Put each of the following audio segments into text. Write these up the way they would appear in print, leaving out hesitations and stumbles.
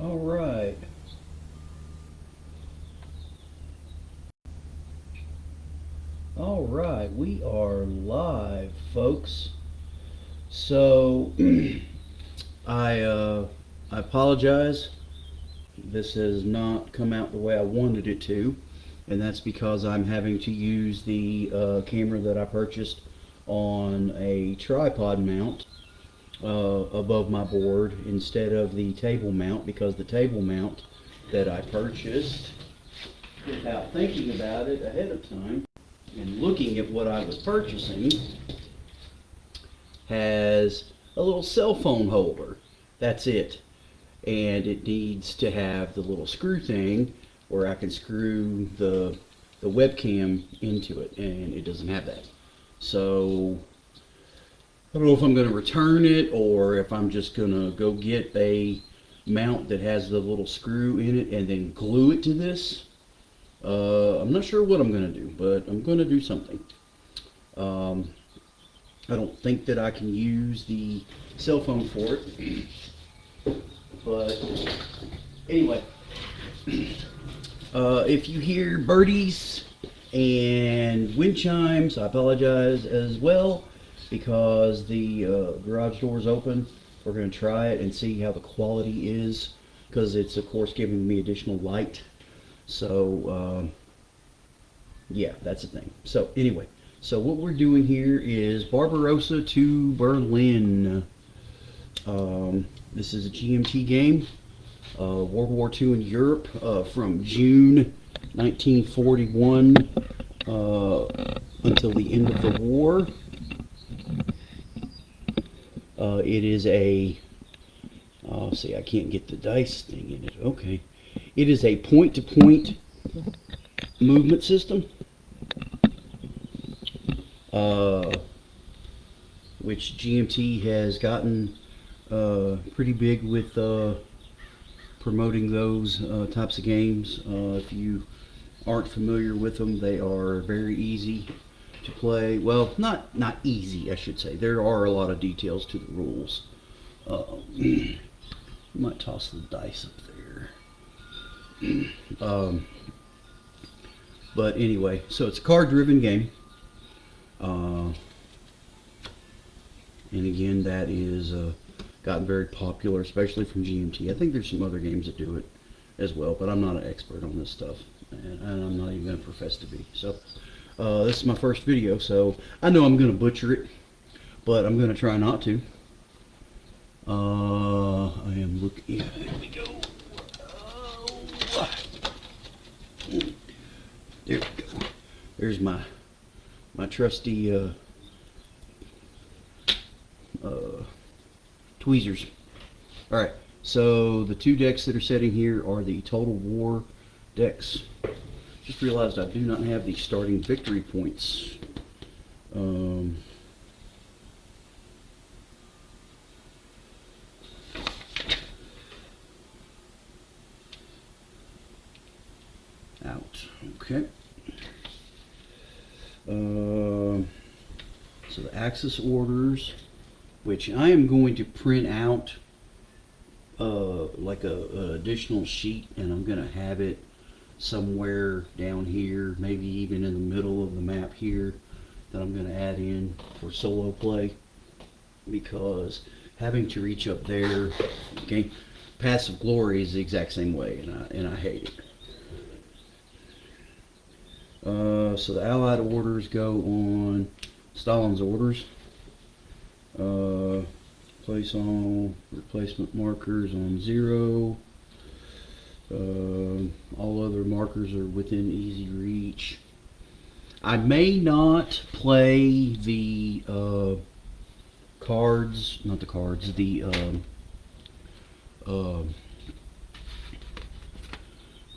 All right. All right, we are live, folks. So, I I apologize. This has not come out the way I wanted it to, and that's because I'm having to use the camera that I purchased on a tripod mount above my board instead of the table mount, because the table mount that I purchased without thinking about it ahead of time and looking at what I was purchasing has a little cell phone holder. That's it. And it needs to have the little screw thing where I can screw the webcam into it, and it doesn't have that. So I don't know if I'm going to return it or if I'm just going to go get a mount that has the little screw in it and then glue it to this. I'm not sure what I'm going to do, but I'm going to do something. I don't think that I can use the cell phone for it. But anyway, if you hear birdies and wind chimes, I apologize as well, because the garage door is open. We're going to try it and see how the quality is, because it's of course giving me additional light. So yeah, that's the thing. So anyway, so what we're doing here is Barbarossa to Berlin. This is a GMT game, World War II in Europe, from June 1941 until the end of the war. It is a, see, I can't get the dice thing in it. Okay. It is a point-to-point movement system, which GMT has gotten pretty big with promoting those types of games. If you aren't familiar with them, they are very easy to play. Well, not easy, I should say. There are a lot of details to the rules. I might toss the dice up there. But anyway, so it's a card-driven game. And again, that is gotten very popular, especially from GMT. I think there's some other games that do it as well, but I'm not an expert on this stuff, and I'm not even going to profess to be. So this is my first video, so I know I'm going to butcher it, but I'm going to try not to. I am looking. Yeah, there we go. There we go. There's my trusty tweezers. Alright, so the two decks that are sitting here are the Total War decks. Just realized I do not have the starting victory points. Out. Okay. So the Axis orders, which I am going to print out like an additional sheet, and I'm going to have it somewhere down here, maybe even in the middle of the map here, that I'm going to add in for solo play, because having to reach up there, okay, Passive Glory is the exact same way, and I hate it. So the Allied orders go on Stalin's orders. Place all replacement markers on 0. All other markers are within easy reach. I may not play the cards, not the cards, the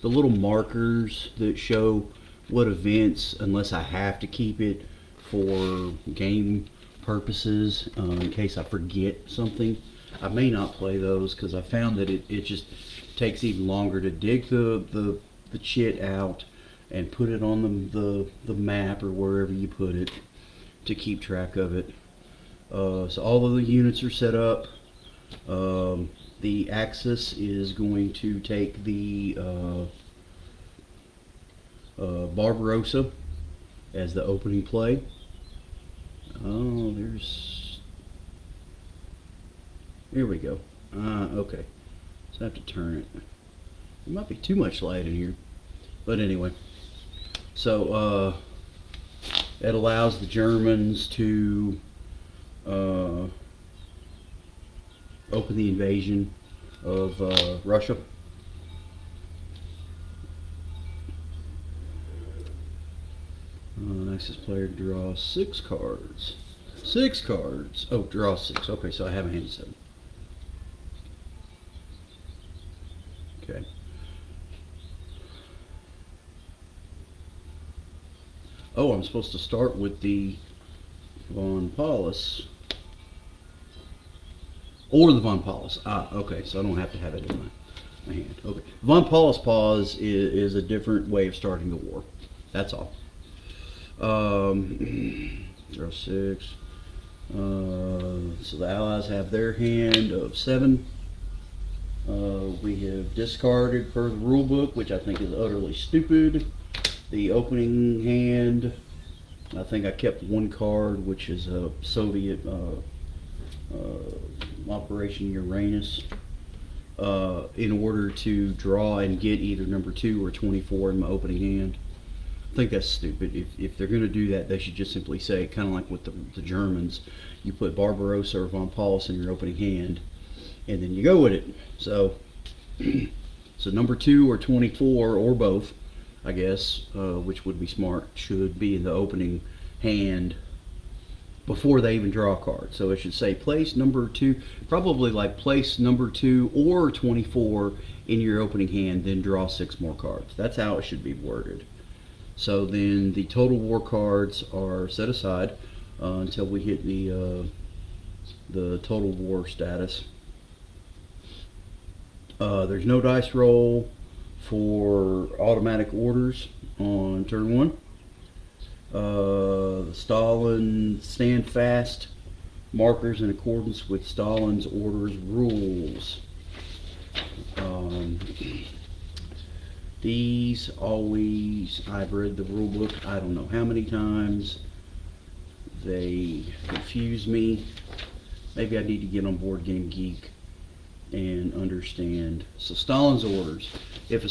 little markers that show what events, unless I have to keep it for game purposes, in case I forget something. I may not play those, because I found that it just takes even longer to dig the chit out and put it on the map or wherever you put it, to keep track of it. So all of the units are set up. The Axis is going to take the Barbarossa as the opening play. Oh, here we go. Okay, so I have to turn it. There might be too much light in here, but anyway. So it allows the Germans to open the invasion of Russia. Axis player draws 6 cards. 6 cards. Oh, draw 6. Okay, so I have a hand 7. Okay. Oh, I'm supposed to start with the Von Paulus. Or the Von Paulus. Okay, so I don't have to have it in my hand. Okay. Von Paulus pause is a different way of starting the war. That's all. Draw 6. So the Allies have their hand of 7. We have discarded per the rule book, which I think is utterly stupid. The opening hand, I think I kept 1 card, which is a Soviet Operation Uranus, in order to draw and get either number 2 or 24 in my opening hand. I think that's stupid. If they're going to do that, they should just simply say, kind of like with the Germans, you put Barbarossa or Von Paulus in your opening hand, and then you go with it. So, so number 2 or 24 or both, I guess, which would be smart, should be in the opening hand before they even draw a card. So it should say place number 2, probably like place number 2 or 24 in your opening hand, then draw 6 more cards. That's how it should be worded. So then the total war cards are set aside until we hit the total war status. There's no dice roll for automatic orders on turn 1. The Stalin stand fast markers in accordance with Stalin's orders rules. These always, I've read the rule book I don't know how many times. They confuse me. Maybe I need to get on Board Game Geek and understand. So Stalin's orders. If a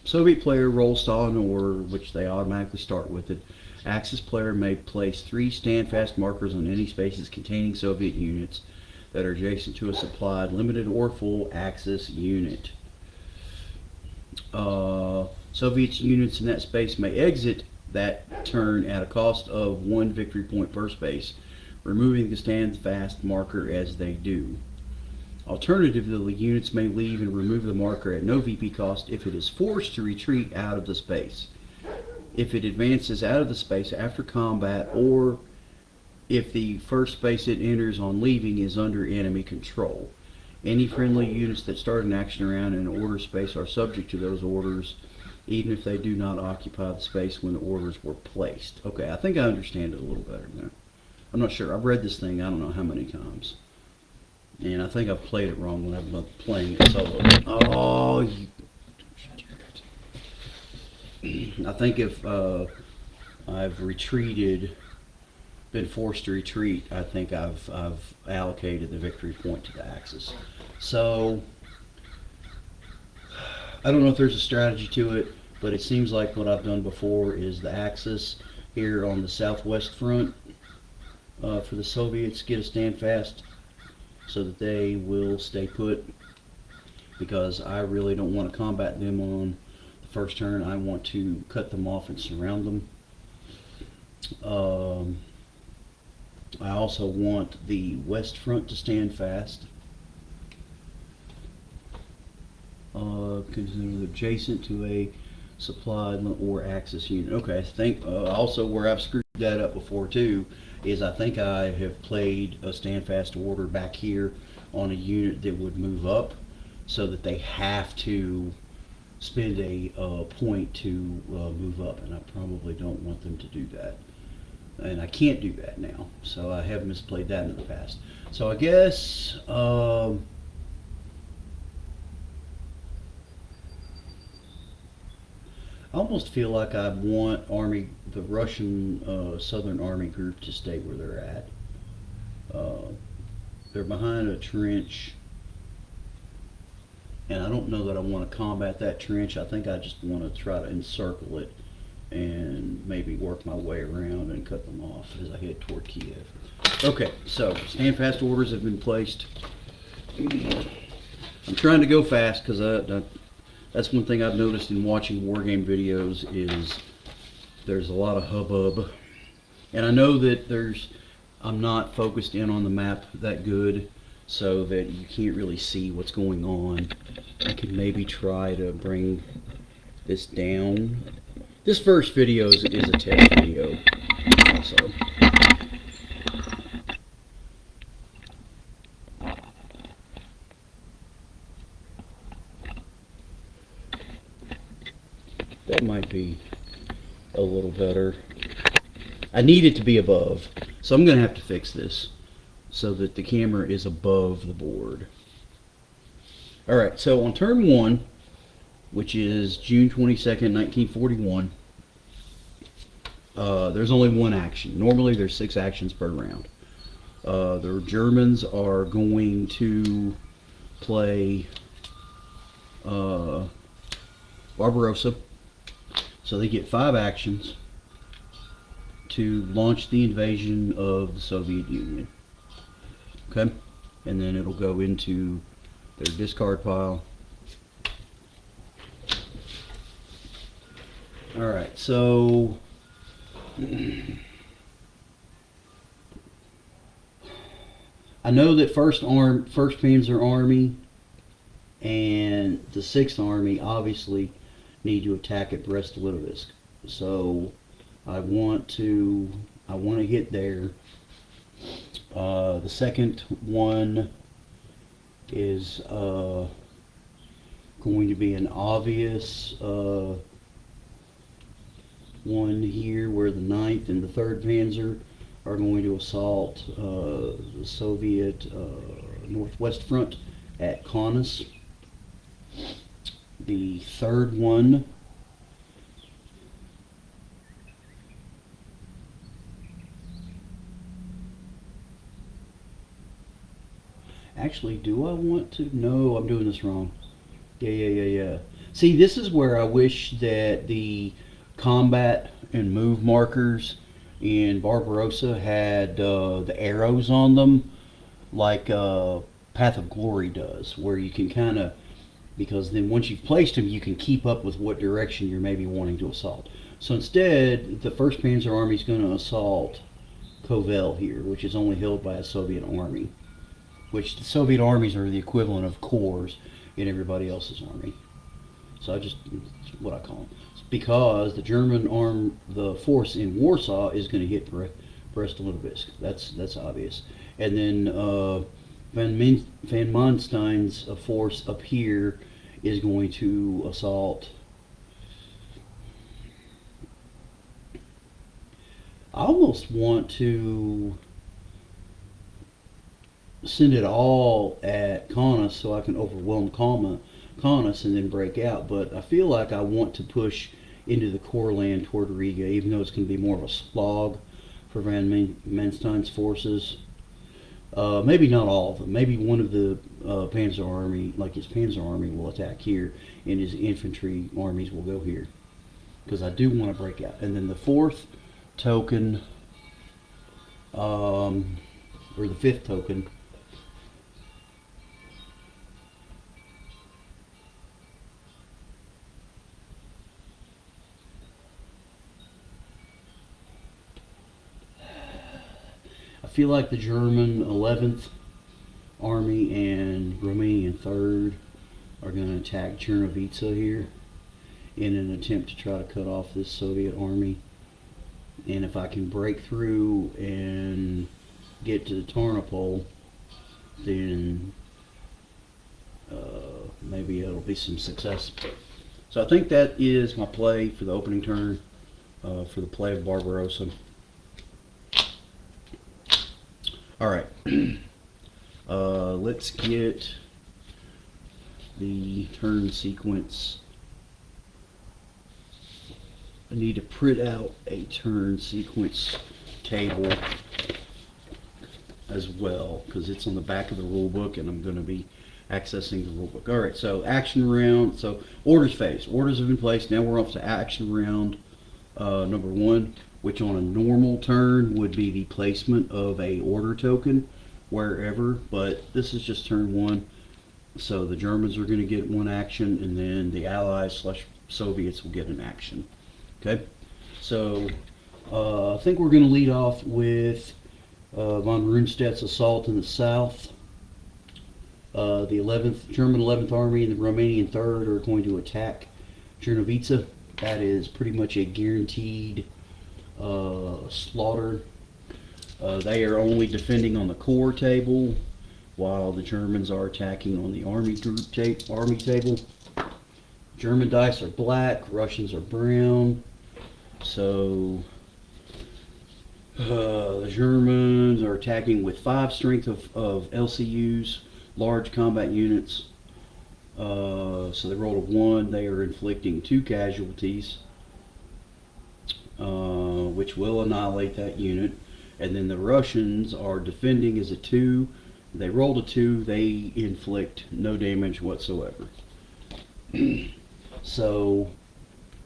Soviet player rolls Stalin order, which they automatically start with it, Axis player may place 3 standfast markers on any spaces containing Soviet units that are adjacent to a supplied limited or full Axis unit. Soviet units in that space may exit that turn at a cost of 1 victory point per space, removing the standfast marker as they do. Alternatively, units may leave and remove the marker at no VP cost if it is forced to retreat out of the space, if it advances out of the space after combat, or if the first space it enters on leaving is under enemy control. Any friendly units that start an action around in an order space are subject to those orders, even if they do not occupy the space when the orders were placed. Okay, I think I understand it a little better now. I'm not sure. I've read this thing I don't know how many times. And I think I've played it wrong when I've been playing it solo. Oh, you... I think if I've retreated, been forced to retreat, I think I've allocated the victory point to the Axis. So I don't know if there's a strategy to it, but it seems like what I've done before is the Axis here on the southwest front for the Soviets get a standfast so that they will stay put, because I really don't want to combat them on the first turn. I want to cut them off and surround them. I also want the west front to stand fast, considered adjacent to a supplied or Axis unit. Okay, I think also where I've screwed that up before too is I think I have played a standfast order back here on a unit that would move up, so that they have to spend a point to move up, and I probably don't want them to do that. and I can't do that now. So I have misplayed that in the past. So I guess I almost feel like I want the Russian Southern Army group to stay where they're at. Uh, they're behind a trench, and I don't know that I want to combat that trench. I think I just want to try to encircle it and maybe work my way around and cut them off as I head toward Kiev. Okay, so stand fast orders have been placed. I'm trying to go fast because that's one thing I've noticed in watching wargame videos is there's a lot of hubbub. And I know that I'm not focused in on the map that good, so that you can't really see what's going on. I can maybe try to bring this down. This first video is a test video, so. That might be a little better. I need it to be above, so I'm going to have to fix this so that the camera is above the board. Alright, so on turn 1, which is June 22nd, 1941, there's only one action. Normally there's 6 actions per round. The Germans are going to play Barbarossa. So they get 5 actions to launch the invasion of the Soviet Union. Okay? And then it'll go into their discard pile. Alright, so I know that 1st Panzer Army and the 6th Army obviously need to attack at Brest-Litovsk. So I want to hit there. The second one is going to be an obvious one here, where the 9th and the 3rd Panzer are going to assault the Soviet Northwest Front at Kaunas. The 3rd one actually, do I want to? No, I'm doing this wrong. Yeah. See, this is where I wish that the combat and move markers in Barbarossa had the arrows on them, like Path of Glory does, where you can kind of, because then once you've placed them, you can keep up with what direction you're maybe wanting to assault. So instead, the 1st Panzer Army is going to assault Kovel here, which is only held by a Soviet army, which the Soviet armies are the equivalent of corps in everybody else's army. So that's what I call them. Because the the force in Warsaw is going to hit Brest-Litovsk. That's obvious. And then Van Manstein's force up here is going to assault. I almost want to send it all at Kaunas so I can overwhelm Kaunas and then break out, but I feel like I want to push into the core land toward Riga, even though it's going to be more of a slog for Van Manstein's forces. Maybe not all of them. Maybe one of the Panzer Army, like his Panzer Army, will attack here, and his infantry armies will go here, because I do want to break out. And then the 4th token, or the 5th token, I feel like the German 11th Army and Romanian 3rd are going to attack Chernovica here in an attempt to try to cut off this Soviet army. And if I can break through and get to the Tarnopol, then maybe it'll be some success. So I think that is my play for the opening turn, for the play of Barbarossa. All right. Let's get the turn sequence. I need to print out a turn sequence table as well, because it's on the back of the rule book and I'm going to be accessing the rule book. All right, so action round. So orders phase. Orders have been placed. Now we're off to action round number 1, which on a normal turn would be the placement of a order token wherever, but this is just turn 1. So the Germans are going to get 1 action, and then the Allies / Soviets will get an action. Okay, so I think we're going to lead off with von Rundstedt's assault in the south. The 11th German 11th Army and the Romanian 3rd are going to attack Czernovice. That is pretty much a guaranteed slaughter. They are only defending on the core table, while the Germans are attacking on the army table. German dice are black, Russians are brown. So the Germans are attacking with 5 strength of LCUs, large combat units. So they rolled a 1. They are inflicting 2 casualties, which will annihilate that unit. And then the Russians are defending as a 2. They rolled a 2. They inflict no damage whatsoever. So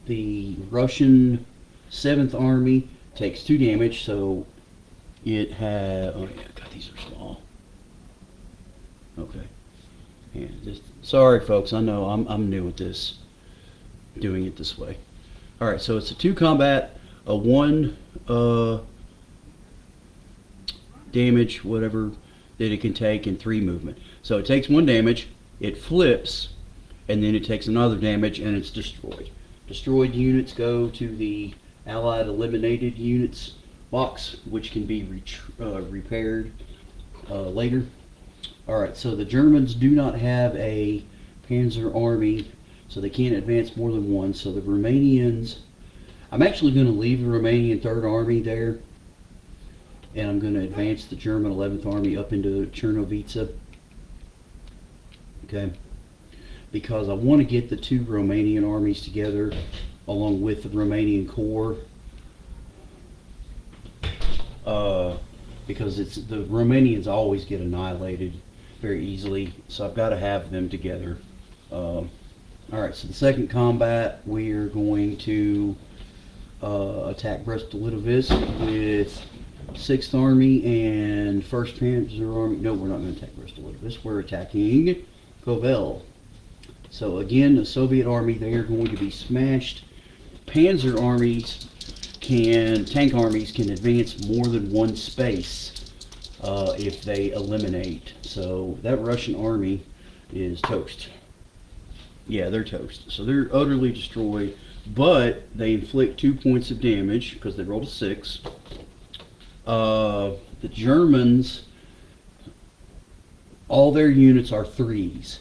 the Russian 7th Army takes 2 damage. So it has. Oh yeah, God, these are small. Okay. Yeah, sorry, folks. I know I'm new at this, doing it this way. All right, so it's a 2 combat, a 1 damage, whatever that it can take, and 3 movement. So it takes 1 damage, it flips, and then it takes another damage, and it's destroyed. Destroyed units go to the Allied eliminated units box, which can be repaired later. Alright, so the Germans do not have a Panzer Army, so they can't advance more than 1. So the Romanians, I'm actually going to leave the Romanian 3rd Army there, and I'm going to advance the German 11th Army up into Czernovice. Okay, because I want to get the 2 Romanian armies together along with the Romanian Corps. Because the Romanians always get annihilated very easily, so I've got to have them together. Alright, so the second combat, we are going to attack Brest-Litovsk with 6th Army and 1st Panzer Army. No, we're not going to attack Brest-Litovsk. We're attacking Kovel. So again, the Soviet Army, they are going to be smashed. Panzer armies tank armies can advance more than 1 space if they eliminate. So that Russian army is toast. Yeah, they're toast. So they're utterly destroyed, but they inflict 2 points of damage because they rolled a 6. The Germans, all their units are 3s.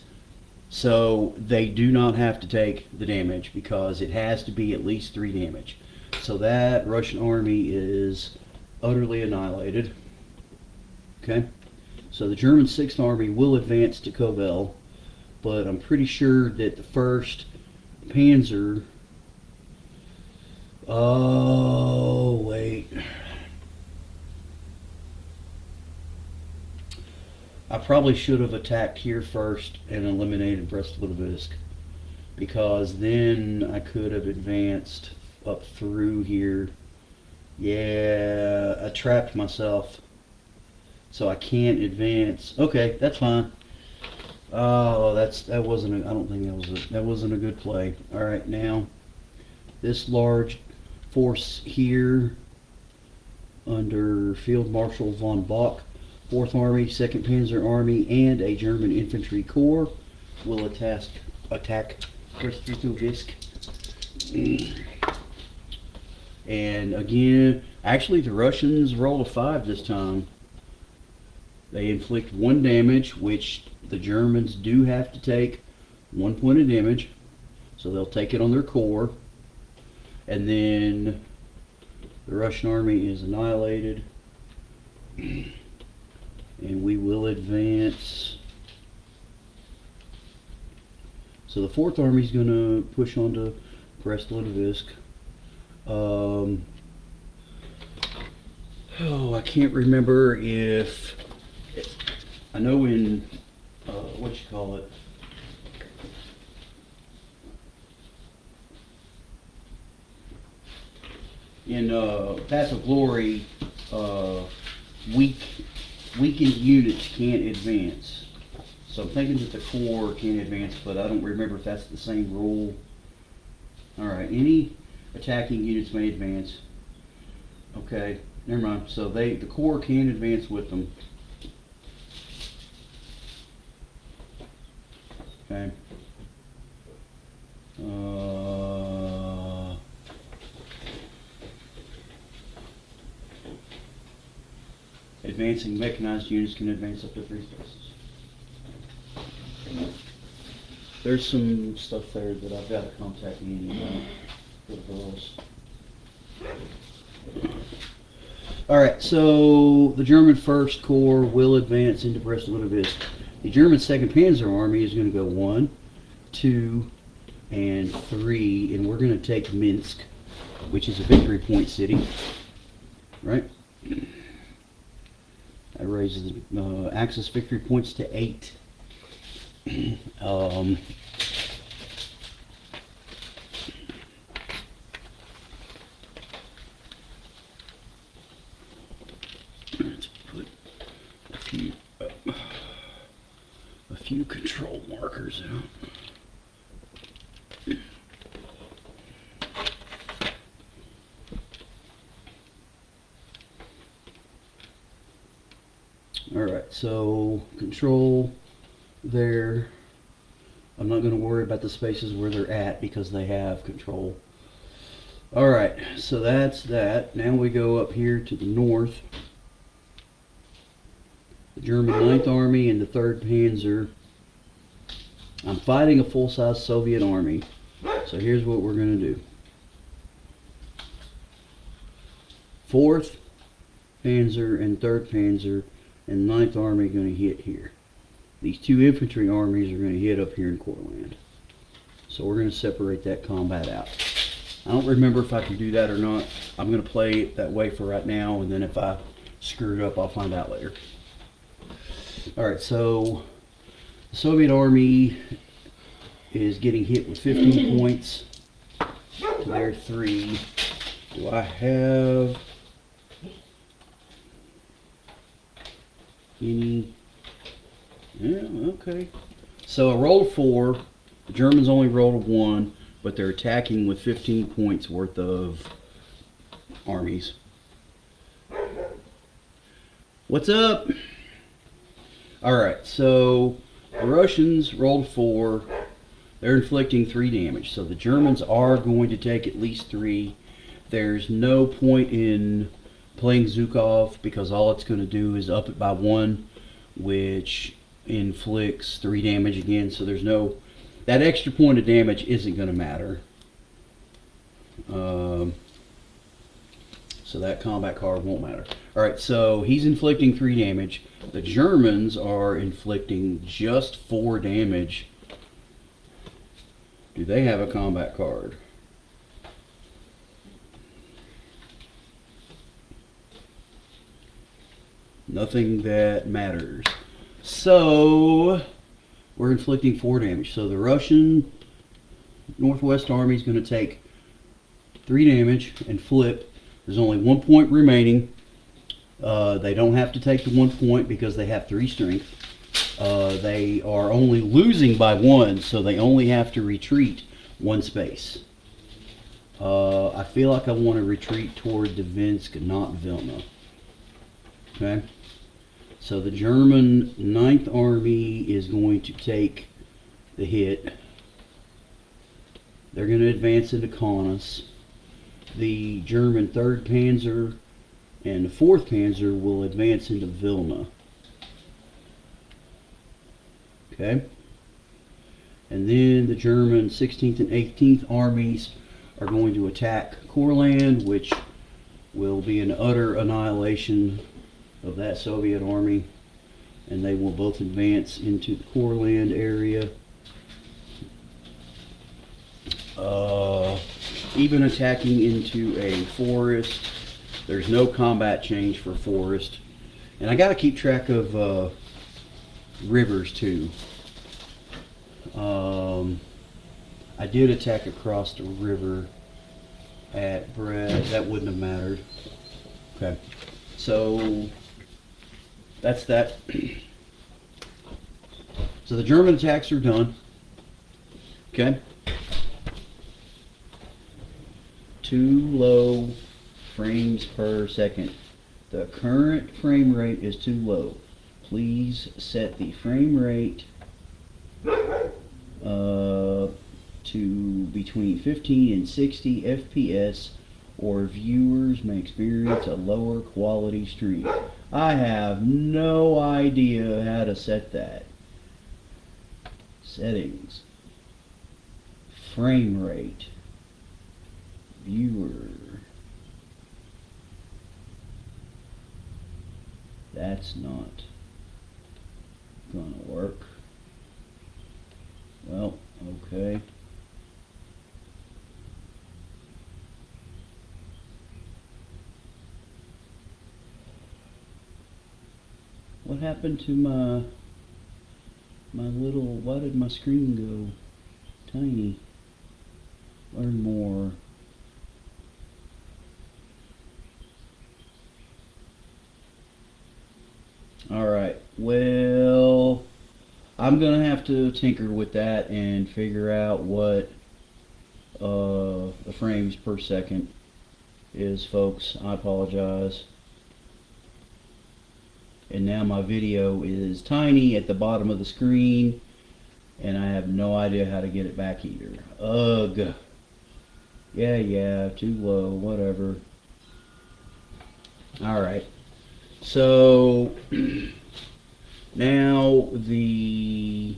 So they do not have to take the damage because it has to be at least 3 damage. So that Russian army is utterly annihilated. Okay, so the German 6th Army will advance to Kovel, but I'm pretty sure that the 1st Panzer... Oh, wait. I probably should have attacked here first and eliminated Brest-Litovsk, because then I could have advanced up through here. Yeah, I trapped myself, so I can't advance. Okay, that's fine. Oh, that wasn't. I don't think that wasn't a good play. All right, now this large force here under Field Marshal von Bock, 4th Army, 2nd Panzer Army, and a German infantry corps will attack Brest-Litovsk. And again, actually the Russians rolled a 5 this time. They inflict 1 damage, which the Germans do have to take 1 point of damage. So they'll take it on their core. And then the Russian army is annihilated. and we will advance. So the Fourth Army is going to push on to Brest-Litovsk. I can't remember if, I know in, what you call it, in Path of Glory, weakened units can't advance. So I'm thinking that the Corps can advance, but I don't remember if that's the same rule. Alright, any attacking units may advance. Okay, never mind. So the Corps can advance with them. Okay. Advancing mechanized units can advance up to 3 spaces. There's some stuff there that I've got to contact me about for the girls. Alright, so the German 1st Corps will advance into Brest-Litovsk. The German 2nd Panzer Army is going to go 1, 2, and 3, and we're going to take Minsk, which is a victory point city. Right? That raises Axis victory points to 8. Let's put a few control markers out. Alright, so control there. I'm not going to worry about the spaces where they're at because they have control. Alright, so that's that. Now we go up here to the north. The German 9th Army and the 3rd Panzer. I'm fighting a full-size Soviet army. So here's what we're going to do. 4th Panzer and 3rd Panzer and 9th Army are going to hit here. These 2 infantry armies are going to hit up here in Courland. So we're going to separate that combat out. I don't remember if I can do that or not. I'm going to play it that way for right now, and then if I screw it up, I'll find out later. Alright, so the Soviet army is getting hit with 15 points to their 3. Do I have any? Yeah, okay. So I rolled 4. The Germans only rolled 1, but they're attacking with 15 points worth of armies. What's up? Alright, so the Russians rolled 4. They're inflicting 3 damage. So the Germans are going to take at least 3. There's no point in playing Zhukov because all it's going to do is up it by 1, which inflicts 3 damage again. So there's no, that extra point of damage isn't going to matter. So that combat card won't matter. Alright, so he's inflicting 3 damage. The Germans are inflicting just 4 damage. Do they have a combat card? Nothing that matters. So we're inflicting 4 damage. So the Russian Northwest Army is going to take 3 damage and flip. There's only 1 point remaining. They don't have to take the 1 point because they have 3 strength. They are only losing by 1, so they only have to retreat 1 space. I feel like I want to retreat toward Dvinsk, not Vilna. Okay? So the German 9th Army is going to take the hit. They're going to advance into Kaunas. The German 3rd Panzer and the 4th Panzer will advance into Vilna. Okay? And then the German 16th and 18th Armies are going to attack Courland, which will be an utter annihilation of that Soviet army. and they will both advance into the core land area. Even attacking into a forest. There's no combat change for forest. And I gotta keep track of rivers too. I did attack across the river at Brad. That wouldn't have mattered. Okay. So that's that. So the German attacks are done. Okay. Too low frames per second. The current frame rate is too low. Please set the frame rate to between 15 and 60 FPS, or viewers may experience a lower quality stream. I have no idea how to set that. Settings. Frame rate. Viewer. That's not gonna work. Well, okay. What happened to my little, why did my screen go tiny? Learn more. Alright, well, I'm going to have to tinker with that and figure out what the frames per second is, folks. I apologize. And now my video is tiny at the bottom of the screen, and I have no idea how to get it back either. Ugh. Yeah, too low, whatever. Alright. So now the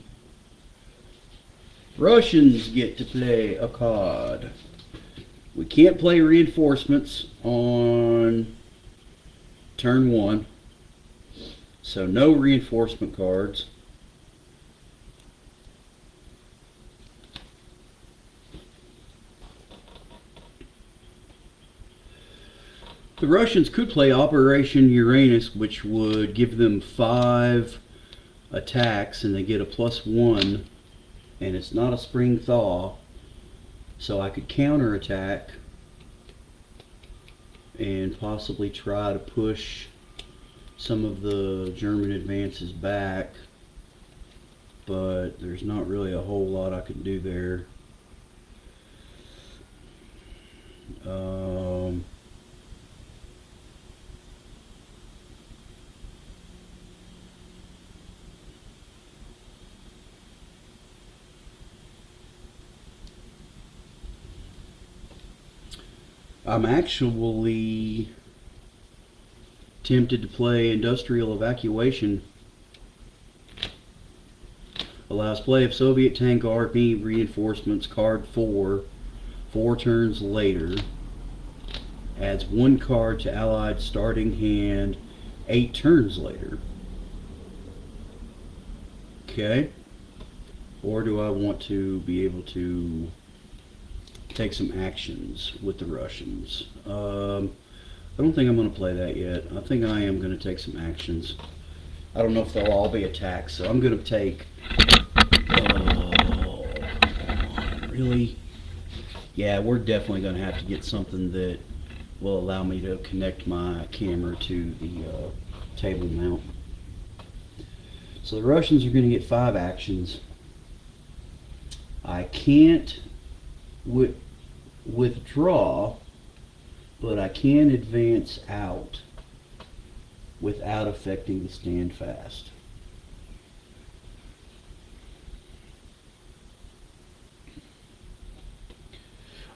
Russians get to play a card. We can't play reinforcements on turn 1, so no reinforcement cards. The Russians could play Operation Uranus, which would give them 5 attacks, and they get a +1, and it's not a spring thaw, so I could counterattack and possibly try to push some of the German advances back, but there's not really a whole lot I can do there. I'm actually tempted to play Industrial Evacuation. Allows play of Soviet Tank Army reinforcements, card 4 turns later. Adds 1 card to Allied starting hand 8 turns later. Okay. Or do I want to be able to take some actions with the Russians? I don't think I'm going to play that yet. I think I am going to take some actions. I don't know if they'll all be attacks, so I'm going to take... Oh, really? Yeah, we're definitely going to have to get something that will allow me to connect my camera to the table mount. So the Russians are going to get 5 actions. I can't withdraw, but I can advance out without affecting the stand fast.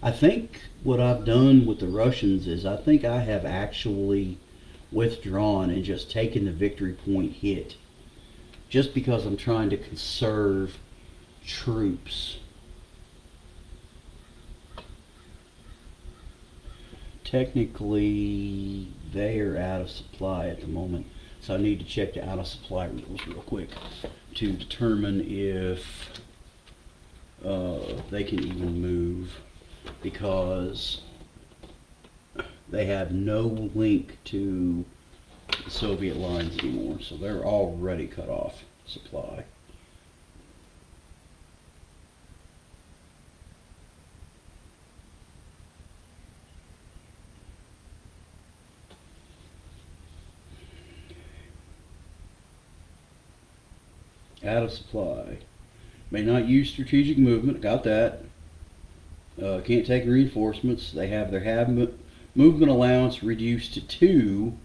I think what I've done with the Russians is I think I have actually withdrawn and just taken the victory point hit, just because I'm trying to conserve troops. Technically, they are out of supply at the moment. So I need to check the out of supply rules real quick to determine if they can even move, because they have no link to the Soviet lines anymore, so they're already cut off supply. Out of supply. May not use strategic movement. Got that. Can't take reinforcements. They have their movement allowance reduced to 2.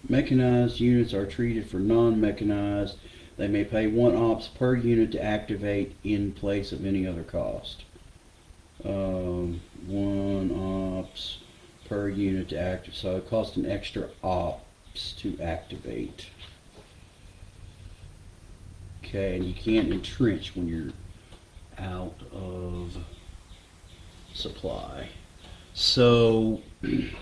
Mechanized units are treated for non-mechanized. They may pay 1 ops per unit to activate in place of any other cost. 1 ops per unit to activate. So it costs an extra ops to activate. Okay, and you can't entrench when you're out of supply. So they're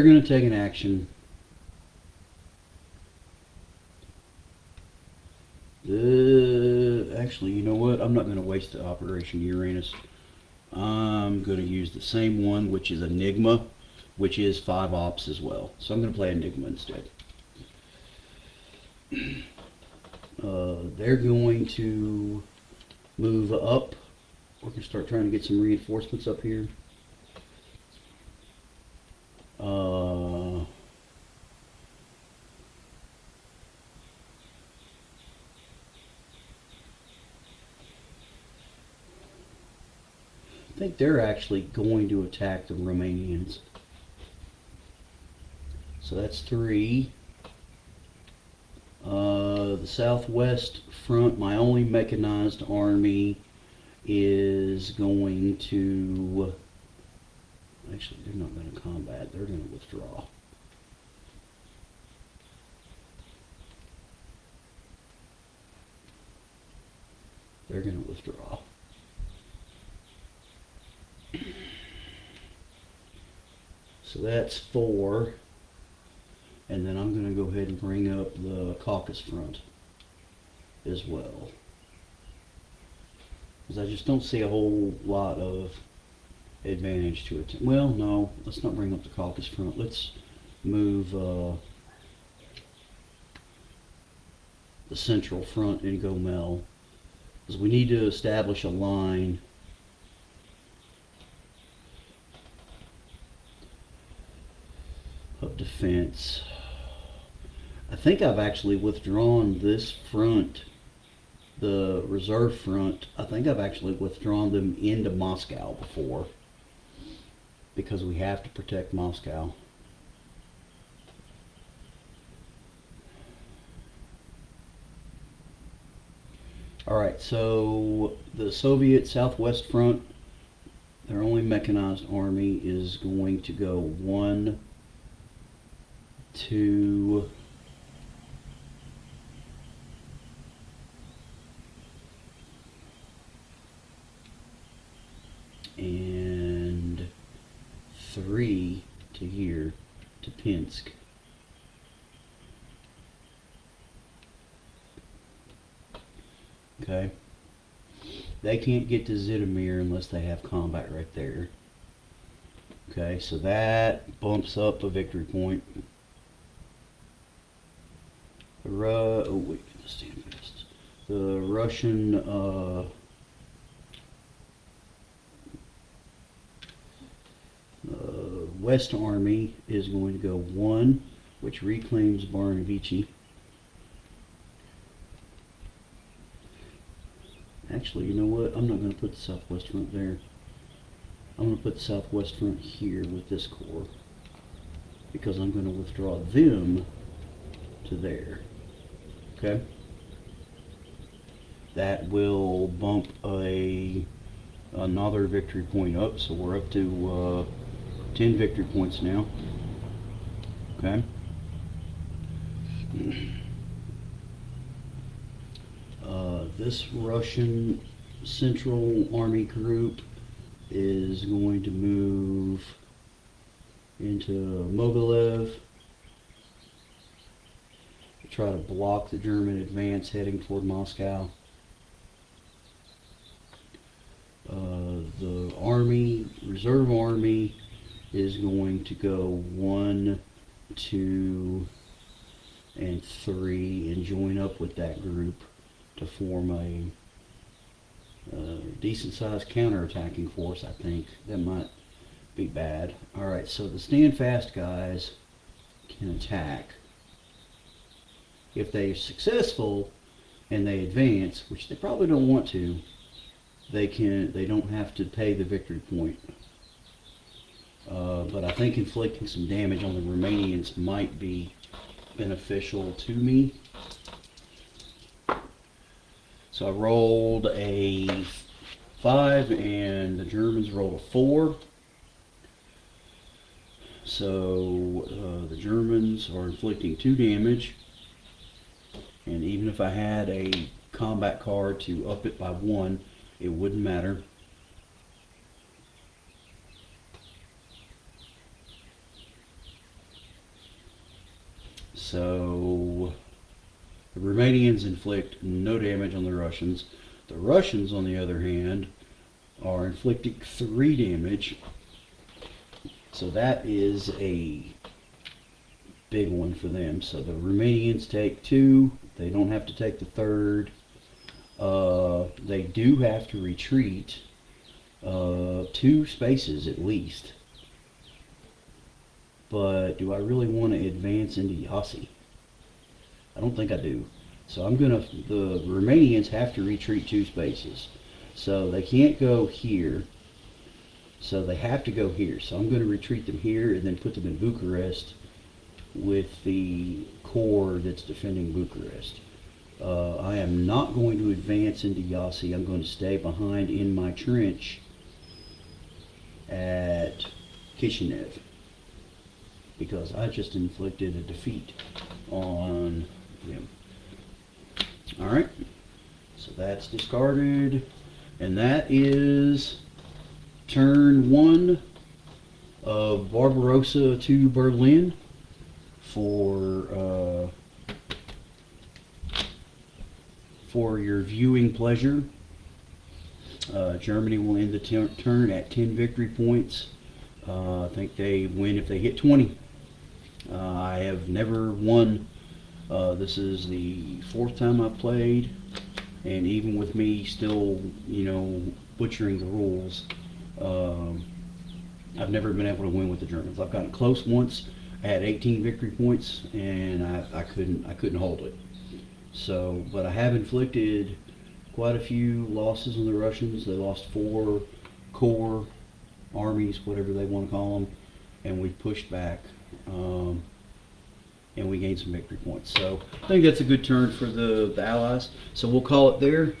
going to take an action. Actually, you know what? I'm not going to waste the Operation Uranus. I'm going to use the same one, which is Enigma, which is 5 ops as well. So I'm going to play Enigma instead. They're going to move up. We're going to start trying to get some reinforcements up here. I think they're actually going to attack the Romanians. So that's 3. The southwest front, my only mechanized army is going to... Actually, they're not going to combat. They're going to withdraw. They're going to withdraw. So that's 4. And then I'm going to go ahead and bring up the Caucasus front as well, because I just don't see a whole lot of advantage to it. Well, no, let's not bring up the Caucasus front. Let's move the central front and go Mel, because we need to establish a line of defense. I think I've actually withdrawn this front, the reserve front. I think I've actually withdrawn them into Moscow before, because we have to protect Moscow. Alright, so the Soviet Southwest Front, their only mechanized army is going to go 1, 2, and 3 to here, to Pinsk. Okay. They can't get to Zhytomyr unless they have combat right there. Okay, so that bumps up a victory point. Oh wait, stand fast. The Russian West Army is going to go 1, which reclaims Barnavici. Actually, you know what? I'm not going to put the Southwest Front there. I'm going to put the Southwest Front here with this corps, because I'm going to withdraw them to there. Okay? That will bump another victory point up, so we're up to 10 victory points now. Okay? This Russian Central Army group is going to move into Mogilev to try to block the German advance heading toward Moscow. The army, reserve army, is going to go 1, 2, and 3 and join up with that group to form a decent sized counterattacking force. I think that might be bad. Alright, so the stand fast guys can attack. If they're successful and they advance, which they probably don't want to, they don't have to pay the victory point. But I think inflicting some damage on the Romanians might be beneficial to me. So I rolled a 5 and the Germans rolled a 4. So the Germans are inflicting 2 damage. And even if I had a combat card to up it by 1, it wouldn't matter. So the Romanians inflict no damage on the Russians. The Russians, on the other hand, are inflicting 3 damage. So that is a big one for them. So the Romanians take 2. They don't have to take the 3rd. They do have to retreat 2 spaces at least. But do I really want to advance into Yassi? I don't think I do. So the Romanians have to retreat 2 spaces. So they can't go here. So they have to go here. So I'm going to retreat them here and then put them in Bucharest with the corps that's defending Bucharest. I am not going to advance into Yassi. I'm going to stay behind in my trench at Kishinev, because I just inflicted a defeat on them. Alright, so that's discarded, and that is turn 1 of Barbarossa to Berlin for your viewing pleasure. Germany will end the turn at 10 victory points. I think they win if they hit 20. I have never won. This is the 4th time I've played, and even with me still, butchering the rules, I've never been able to win with the Germans. I've gotten close once. I had 18 victory points, and I couldn't hold it. So, but I have inflicted quite a few losses on the Russians. They lost 4 corps, armies, whatever they want to call them, and we've pushed back, and we gained some victory points. So I think that's a good turn for the Allies. So we'll call it there.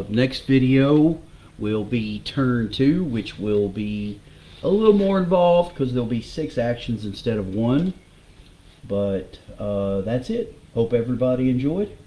Next video will be turn 2, which will be a little more involved because there'll be 6 actions instead of 1. But that's it. Hope everybody enjoyed.